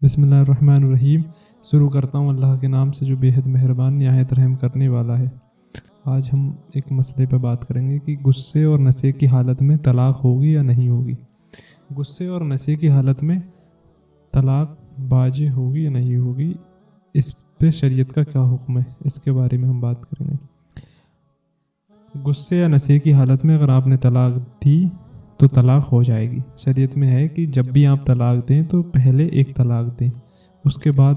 بسم اللہ الرحمن الرحیم۔ شروع کرتا ہوں اللہ کے نام سے جو بے حد مہربان نہایت رحم کرنے والا ہے۔ آج ہم ایک مسئلے پہ بات کریں گے کہ غصے اور نشے کی حالت میں طلاق ہوگی یا نہیں ہوگی۔ غصے اور نشے کی حالت میں طلاق باجے ہوگی یا نہیں ہوگی، اس پہ شریعت کا کیا حکم ہے، اس کے بارے میں ہم بات کریں گے۔ غصے یا نشے کی حالت میں اگر آپ نے طلاق دی تو طلاق ہو جائے گی۔ شریعت میں ہے کہ جب بھی آپ طلاق دیں تو پہلے ایک طلاق دیں، اس کے بعد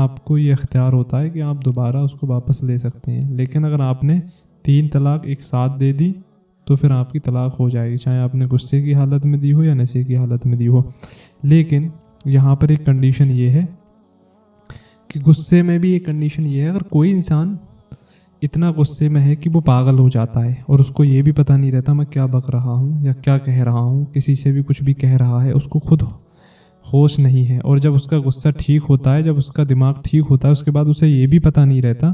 آپ کو یہ اختیار ہوتا ہے کہ آپ دوبارہ اس کو واپس لے سکتے ہیں۔ لیکن اگر آپ نے 3 طلاق ایک ساتھ دے دی تو پھر آپ کی طلاق ہو جائے گی، چاہے آپ نے غصے کی حالت میں دی ہو یا نشے کی حالت میں دی ہو۔ لیکن یہاں پر ایک کنڈیشن یہ ہے کہ غصے میں بھی ایک کنڈیشن یہ ہے، اگر کوئی انسان اتنا غصے میں ہے کہ وہ پاگل ہو جاتا ہے اور اس کو یہ بھی پتہ نہیں رہتا میں کیا بک رہا ہوں یا کیا کہہ رہا ہوں، کسی سے بھی کچھ بھی کہہ رہا ہے، اس کو خود ہوش نہیں ہے، اور جب اس کا غصہ ٹھیک ہوتا ہے، جب اس کا دماغ ٹھیک ہوتا ہے، اس کے بعد اسے یہ بھی پتہ نہیں رہتا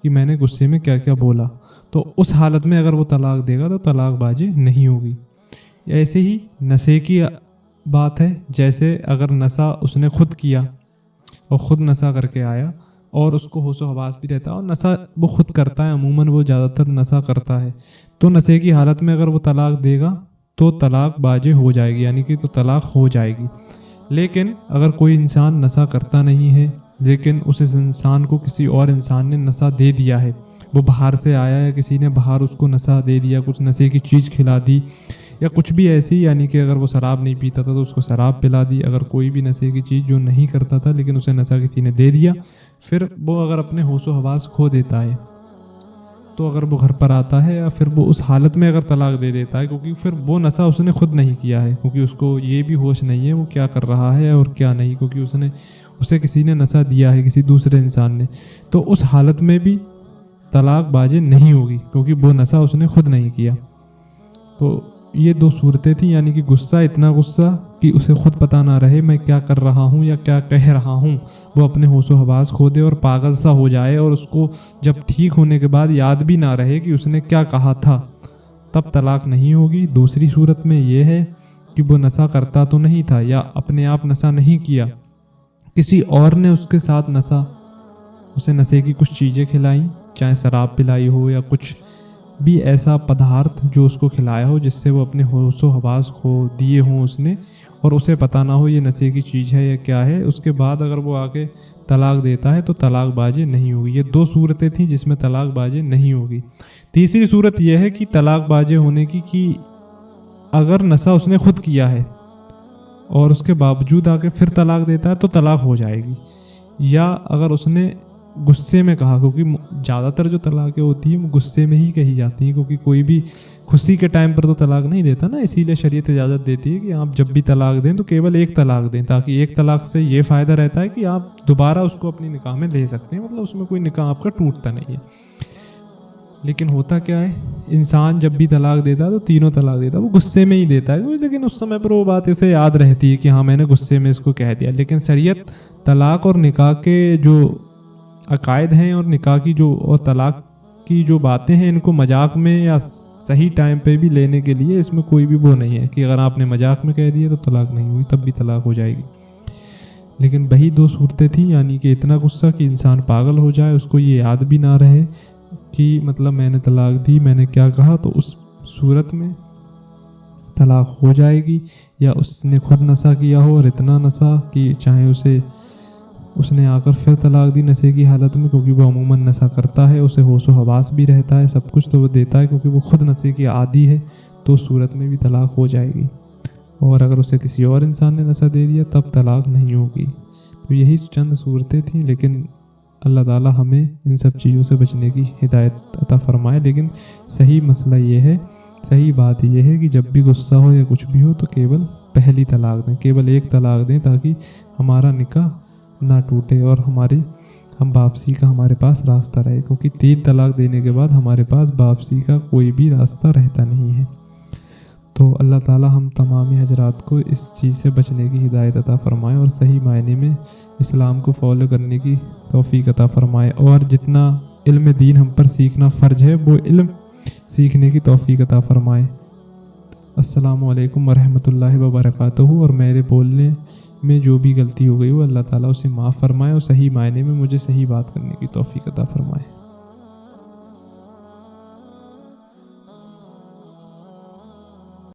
کہ میں نے غصے میں کیا کیا بولا، تو اس حالت میں اگر وہ طلاق دے گا تو طلاق بازی نہیں ہوگی۔ ایسے ہی نشے کی بات ہے، جیسے اگر نشہ اس نے خود کیا اور خود نشہ کر کے آیا اور اس کو ہوش و حواس بھی رہتا ہے، اور نشہ وہ خود کرتا ہے، عموماً وہ زیادہ تر نشہ کرتا ہے، تو نشے کی حالت میں اگر وہ طلاق دے گا تو طلاق باجے ہو جائے گی، یعنی کہ تو طلاق ہو جائے گی۔ لیکن اگر کوئی انسان نشہ کرتا نہیں ہے لیکن اس انسان کو کسی اور انسان نے نشہ دے دیا ہے، وہ باہر سے آیا یا کسی نے باہر اس کو نشہ دے دیا، کچھ نشے کی چیز کھلا دی یا کچھ بھی ایسی، یعنی کہ اگر وہ شراب نہیں پیتا تھا تو اس کو شراب پلا دی، اگر کوئی بھی نشے کی چیز جو نہیں کرتا تھا لیکن اسے نشہ کسی نے دے دیا، پھر وہ اگر اپنے ہوش و حواس کھو دیتا ہے تو اگر وہ گھر پر آتا ہے یا پھر وہ اس حالت میں اگر طلاق دے دیتا ہے، کیونکہ پھر وہ نشہ اس نے خود نہیں کیا ہے، کیونکہ اس کو یہ بھی ہوش نہیں ہے وہ کیا کر رہا ہے اور کیا نہیں، کیونکہ اسے کسی نے نشہ دیا ہے، کسی دوسرے انسان نے، تو اس حالت میں بھی طلاق باجے نہیں ہوگی، کیونکہ وہ نشہ اس نے خود نہیں کیا۔ تو یہ 2 صورتیں تھیں، یعنی کہ غصہ، اتنا غصہ کہ اسے خود پتہ نہ رہے میں کیا کر رہا ہوں یا کیا کہہ رہا ہوں، وہ اپنے ہوش و حواس کھو دے اور پاگل سا ہو جائے، اور اس کو جب ٹھیک ہونے کے بعد یاد بھی نہ رہے کہ اس نے کیا کہا تھا، تب طلاق نہیں ہوگی۔ دوسری صورت میں یہ ہے کہ وہ نشہ کرتا تو نہیں تھا یا اپنے آپ نشہ نہیں کیا، کسی اور نے اس کے ساتھ اسے نشے کی کچھ چیزیں کھلائیں، چاہے شراب پلائی ہو یا کچھ بھی ایسا پدارتھ جو اس کو کھلایا ہو جس سے وہ اپنے ہوش و حواس کھو دیے ہوں اس نے، اور اسے پتہ نہ ہو یہ نشے کی چیز ہے یا کیا ہے، اس کے بعد اگر وہ آگے طلاق دیتا ہے تو طلاق باجے نہیں ہوگی۔ یہ 2 صورتیں تھیں جس میں طلاق باجے نہیں ہوگی۔ تیسری صورت یہ ہے کہ طلاق باجے ہونے کی کہ اگر نشہ اس نے خود کیا ہے اور اس کے باوجود آگے پھر طلاق دیتا ہے تو طلاق ہو جائے گی، یا اگر اس نے غصے میں کہا، کیونکہ زیادہ تر جو طلاقیں ہوتی ہیں وہ غصے میں ہی کہی جاتی ہیں، کیونکہ کوئی بھی خوشی کے ٹائم پر تو طلاق نہیں دیتا نا، اسی لیے شریعت اجازت دیتی ہے کہ آپ جب بھی طلاق دیں تو کیول ایک طلاق دیں، تاکہ ایک طلاق سے یہ فائدہ رہتا ہے کہ آپ دوبارہ اس کو اپنی نکاح میں لے سکتے ہیں، مطلب اس میں کوئی نکاح آپ کا ٹوٹتا نہیں ہے۔ لیکن ہوتا کیا ہے، انسان جب بھی طلاق دیتا ہے تو 3 طلاق دیتا ہے، وہ غصے میں ہی دیتا ہے، لیکن اس سمے پر وہ بات اسے یاد رہتی ہے کہ ہاں میں نے غصے میں اس کو کہہ دیا۔ لیکن شریعت طلاق اور نکاح کے جو عقائد ہیں اور نکاح کی اور طلاق کی جو باتیں ہیں، ان کو مذاق میں یا صحیح ٹائم پہ بھی لینے کے لیے اس میں کوئی بھی وہ نہیں ہے کہ اگر آپ نے مذاق میں کہہ دیا تو طلاق نہیں ہوئی، تب بھی طلاق ہو جائے گی۔ لیکن وہی 2 صورتیں تھیں، یعنی کہ اتنا غصہ کہ انسان پاگل ہو جائے، اس کو یہ یاد بھی نہ رہے کہ مطلب میں نے طلاق دی، میں نے کیا کہا، تو اس صورت میں طلاق ہو جائے گی، یا اس نے خود نشہ کیا ہو اور اتنا نشہ کہ چاہے اس نے آ کر پھر طلاق دی نشے کی حالت میں، کیونکہ وہ عموماً نشہ کرتا ہے، اسے ہوش و حواس بھی رہتا ہے، سب کچھ تو وہ دیتا ہے کیونکہ وہ خود نشے کی عادی ہے، تو اس صورت میں بھی طلاق ہو جائے گی۔ اور اگر اسے کسی اور انسان نے نشہ دے دیا تب طلاق نہیں ہوگی۔ تو یہی چند صورتیں تھیں، لیکن اللہ تعالیٰ ہمیں ان سب چیزوں سے بچنے کی ہدایت عطا فرمائے۔ لیکن صحیح مسئلہ یہ ہے، صحیح بات یہ ہے کہ جب بھی غصہ ہو یا کچھ بھی ہو تو کیول پہلی طلاق دیں، کیول ایک طلاق دیں، تاکہ ہمارا نکاح نہ ٹوٹے اور ہم واپسی کا ہمارے پاس راستہ رہے، کیونکہ 3 طلاق دینے کے بعد ہمارے پاس واپسی کا کوئی بھی راستہ رہتا نہیں ہے۔ تو اللہ تعالیٰ ہم تمامی حضرات کو اس چیز سے بچنے کی ہدایت عطا فرمائے اور صحیح معنی میں اسلام کو فالو کرنے کی توفیق عطا فرمائے، اور جتنا علم دین ہم پر سیکھنا فرض ہے وہ علم سیکھنے کی توفیق عطا فرمائے۔ السلام علیکم ورحمۃ اللہ وبرکاتہ۔ اور میرے بولنے میں جو بھی غلطی ہو گئی وہ اللہ تعالیٰ اسے معاف فرمائے اور صحیح معنی میں مجھے صحیح بات کرنے کی توفیق عطا فرمائے.